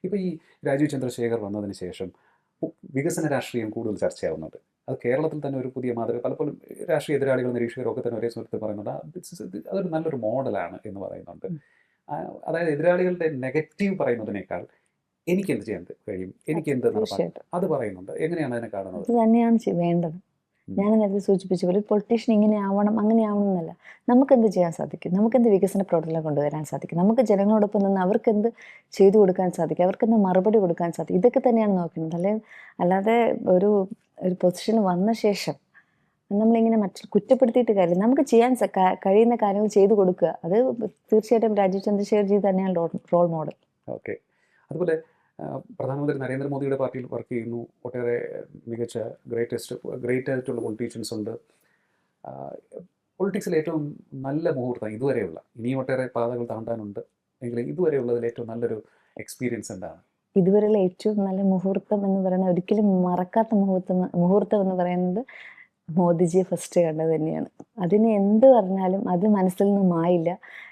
ഇപ്പോൾ ഈ രാജീവ് ചന്ദ്രശേഖർ വന്നതിന് ശേഷം വികസന രാഷ്ട്രീയം കൂടുതൽ ചർച്ചയാവുന്നുണ്ട്. അത് കേരളത്തിൽ തന്നെ ഒരു പുതിയ മാതൃക. പലപ്പോഴും രാഷ്ട്രീയ എതിരാളികൾ, നിരീക്ഷകരൊക്കെ തന്നെ ഒരേ സ്വരത്തിൽ പറയുന്നുണ്ട്, അതൊരു നല്ലൊരു മോഡലാണ് എന്ന് പറയുന്നുണ്ട്. അതായത് എതിരാളികളുടെ നെഗറ്റീവ് പറയുന്നതിനേക്കാൾ എനിക്കെന്ത് ചെയ്യാൻ കഴിയും, എനിക്കെന്ത് നടത്താൻ, തീർച്ചയായിട്ടും അത് പറയുന്നുണ്ട്. എങ്ങനെയാണ് അതിനെ കാണുന്നത്? അത് തന്നെയാണ് വേണ്ടത്. ഞാൻ നേരത്തെ സൂചിപ്പിച്ച പോലെ ഒരു പൊളിറ്റീഷ്യൻ ഇങ്ങനെ ആവണം അങ്ങനെ ആവണം എന്നല്ല. നമുക്കെന്ത് ചെയ്യാൻ സാധിക്കും, നമുക്കെന്ത് വികസന പ്രവർത്തനങ്ങൾ കൊണ്ടുവരാൻ സാധിക്കും, നമുക്ക് ജനങ്ങളോടൊപ്പം നിന്ന് അവർക്കെന്ത് ചെയ്തു കൊടുക്കാൻ സാധിക്കും, അവർക്കെന്ത് മറുപടി കൊടുക്കാൻ സാധിക്കും, ഇതൊക്കെ തന്നെയാണ് നോക്കുന്നത്. അല്ലാതെ ഒരു ഒരു പൊസിഷൻ വന്ന ശേഷം നമ്മളിങ്ങനെ കുറ്റപ്പെടുത്തിയിട്ട് കാര്യമില്ല. നമുക്ക് ചെയ്യാൻ കഴിയുന്ന കാര്യങ്ങൾ ചെയ്തു കൊടുക്കുക. അത് തീർച്ചയായിട്ടും രാജീവ് ചന്ദ്രശേഖർജി തന്നെയാണ് റോൾ മോഡൽ. ഓക്കെ. അതുപോലെ പ്രധാനമന്ത്രി നരേന്ദ്രമോദിയുടെ പാർട്ടിയിൽ വർക്ക് ചെയ്യുന്നു. ഒട്ടേറെ മികച്ച ഗ്രേറ്റ് ആയിട്ടുള്ള പൊളിറ്റീഷ്യൻസ് ഉണ്ട്. പൊളിറ്റിക്സിൽ ഏറ്റവും നല്ല മുഹൂർത്തം ഇതുവരെയുള്ള, ഇനിയും ഒട്ടേറെ പാതകൾ താണ്ടാനുണ്ട് എങ്കിലും ഇതുവരെയുള്ളതിൽ ഏറ്റവും നല്ലൊരു എക്സ്പീരിയൻസ് എന്താണ്? ഇതുവരെയുള്ള ഏറ്റവും നല്ല മുഹൂർത്തം എന്ന് പറയുന്നത്, ഒരിക്കലും മറക്കാത്ത മുഹൂർത്തം എന്ന് പറയുന്നത് മോദിജിയെ ഫസ്റ്റ് കണ്ടത് തന്നെയാണ്. അതിന് എന്ത് പറഞ്ഞാലും അത് മനസ്സിൽ നിന്ന് മായില്ല.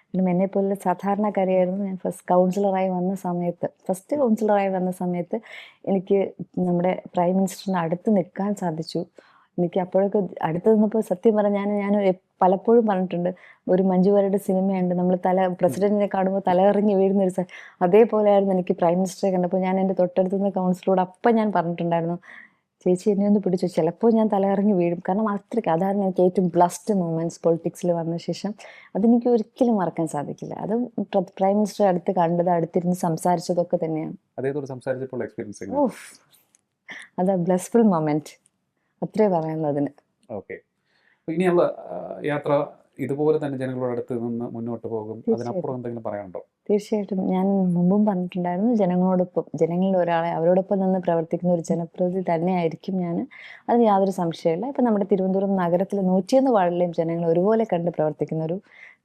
കാരണം എന്നെപ്പോലുള്ള സാധാരണക്കാരിയായിരുന്നു. ഞാൻ ഫസ്റ്റ് കൗൺസിലറായി വന്ന സമയത്ത് എനിക്ക് നമ്മുടെ പ്രൈം മിനിസ്റ്ററിൻ്റെ അടുത്ത് നിൽക്കാൻ സാധിച്ചു. എനിക്ക് അപ്പോഴൊക്കെ അടുത്ത് നിന്നപ്പോൾ സത്യം പറഞ്ഞാൽ ഞാൻ പലപ്പോഴും പറഞ്ഞിട്ടുണ്ട്, ഒരു മഞ്ജു വാര്യരുടെ സിനിമയുണ്ട്, നമ്മൾ പ്രസിഡന്റിനെ കാണുമ്പോൾ തലകറങ്ങി വീഴുന്ന ഒരു അതേപോലെയായിരുന്നു എനിക്ക് പ്രൈം മിനിസ്റ്ററെ കണ്ടപ്പോൾ. ഞാൻ എൻ്റെ തൊട്ടടുത്തുനിന്ന് കൗൺസിലറോട് അപ്പം ഞാൻ പറഞ്ഞിട്ടുണ്ടായിരുന്നു, ചേച്ചി എന്നെ ഒന്ന് പിടിച്ചു, ചിലപ്പോൾ ഞാൻ തലകറങ്ങി വീഴും. കാരണം അതായിരുന്നു എനിക്ക് ഏറ്റവും ബ്ലസ്ഡ് മൂമെൻറ്റ്സ് പൊളിറ്റിക്സിൽ വന്ന ശേഷം. അതെനിക്ക് ഒരിക്കലും മറക്കാൻ സാധിക്കില്ല. അത് പ്രൈം മിനിസ്റ്ററെ അടുത്ത് കണ്ടത്, അടുത്തിരുന്ന് സംസാരിച്ചതൊക്കെ തന്നെയാണ്. ഓഫ്, അത് ബ്ലസ്ഫുൾ മൊമെന്റ്, അത്രേ പറയുന്നതിന്. ഓക്കെ. ഇനിയുള്ള യാത്ര ഇതുപോലെ തന്നെ ജനങ്ങളുടെ അടുത്ത് നിന്ന് മുന്നോട്ട് പോകും. അതിനപ്പുറം എന്തെങ്കിലും പറയാനുണ്ടോ? തീർച്ചയായിട്ടും. ഞാൻ മുമ്പും പറഞ്ഞിട്ടുണ്ടായിരുന്നു, ജനങ്ങളിൽ ഒരാളെ, അവരോടൊപ്പം നിന്ന് പ്രവർത്തിക്കുന്ന ഒരു ജനപ്രതിനിധി തന്നെയായിരിക്കും ഞാൻ. അതിന് യാതൊരു സംശയമില്ല. ഇപ്പം നമ്മുടെ തിരുവനന്തപുരം നഗരത്തിലെ 101 വാർഡിലെയും ജനങ്ങൾ ഒരുപോലെ കണ്ട് പ്രവർത്തിക്കുന്ന ഒരു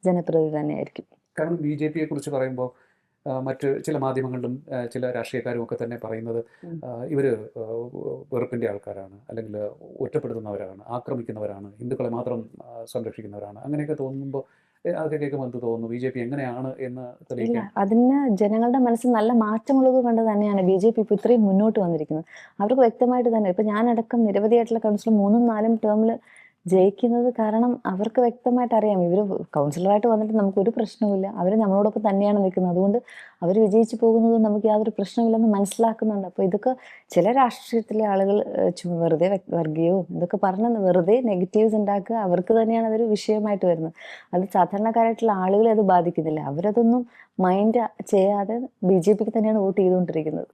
ജനപ്രതിനിധി തന്നെയായിരിക്കും. കാരണം BJPയെ കുറിച്ച് പറയുമ്പോൾ മറ്റ് ചില മാധ്യമങ്ങളിലും ചില രാഷ്ട്രീയക്കാരും ഒക്കെ തന്നെ പറയുന്നത് ഇവർ വെറുപ്പിൻ്റെ ആൾക്കാരാണ്, അല്ലെങ്കിൽ ഒറ്റപ്പെടുത്തുന്നവരാണ്, ആക്രമിക്കുന്നവരാണ്, ഹിന്ദുക്കളെ മാത്രം സംരക്ഷിക്കുന്നവരാണ്, അങ്ങനെയൊക്കെ തോന്നുമ്പോൾ അതൊക്കെ കേൾക്കുമ്പോൾ എന്ത് തോന്നുന്നു? BJP എങ്ങനെയാണ് എന്ന് തെളിയിക്കാൻ? അതിന് ജനങ്ങളുടെ മനസ്സിൽ നല്ല മാറ്റമുള്ളത് കൊണ്ട് തന്നെയാണ് BJP ഇപ്പോൾ ഇത്രയും മുന്നോട്ട് വന്നിരിക്കുന്നത്. അവർക്ക് വ്യക്തമായിട്ട് തന്നെ, ഇപ്പം ഞാനടക്കം നിരവധിയായിട്ടുള്ള കൗൺസിലർ 3ഉം 4ഉം ടേമിൽ ജയിക്കുന്നത് കാരണം അവർക്ക് വ്യക്തമായിട്ട് അറിയാം, ഇവർ കൗൺസിലറായിട്ട് വന്നിട്ട് നമുക്കൊരു പ്രശ്നവുമില്ല, അവർ നമ്മളോടൊപ്പം തന്നെയാണ് നിൽക്കുന്നത്, അതുകൊണ്ട് അവർ വിജയിച്ചു പോകുന്നത് നമുക്ക് യാതൊരു പ്രശ്നമില്ലെന്ന് മനസ്സിലാക്കുന്നുണ്ട്. അപ്പോൾ ഇതൊക്കെ ചില രാഷ്ട്രീയത്തിലെ ആളുകൾ വെറുതെ വർഗീയവും ഇതൊക്കെ പറഞ്ഞ് വെറുതെ നെഗറ്റീവ്സ് ഉണ്ടാക്കുക, അവർക്ക് തന്നെയാണ് അതൊരു വിഷയമായിട്ട് വരുന്നത്. അത് സാധാരണക്കാരായിട്ടുള്ള ആളുകളെ അത് ബാധിക്കുന്നില്ല. അവരതൊന്നും മൈൻഡ് ചെയ്യാതെ BJPക്ക് തന്നെയാണ് വോട്ട് ചെയ്തുകൊണ്ടിരിക്കുന്നത്.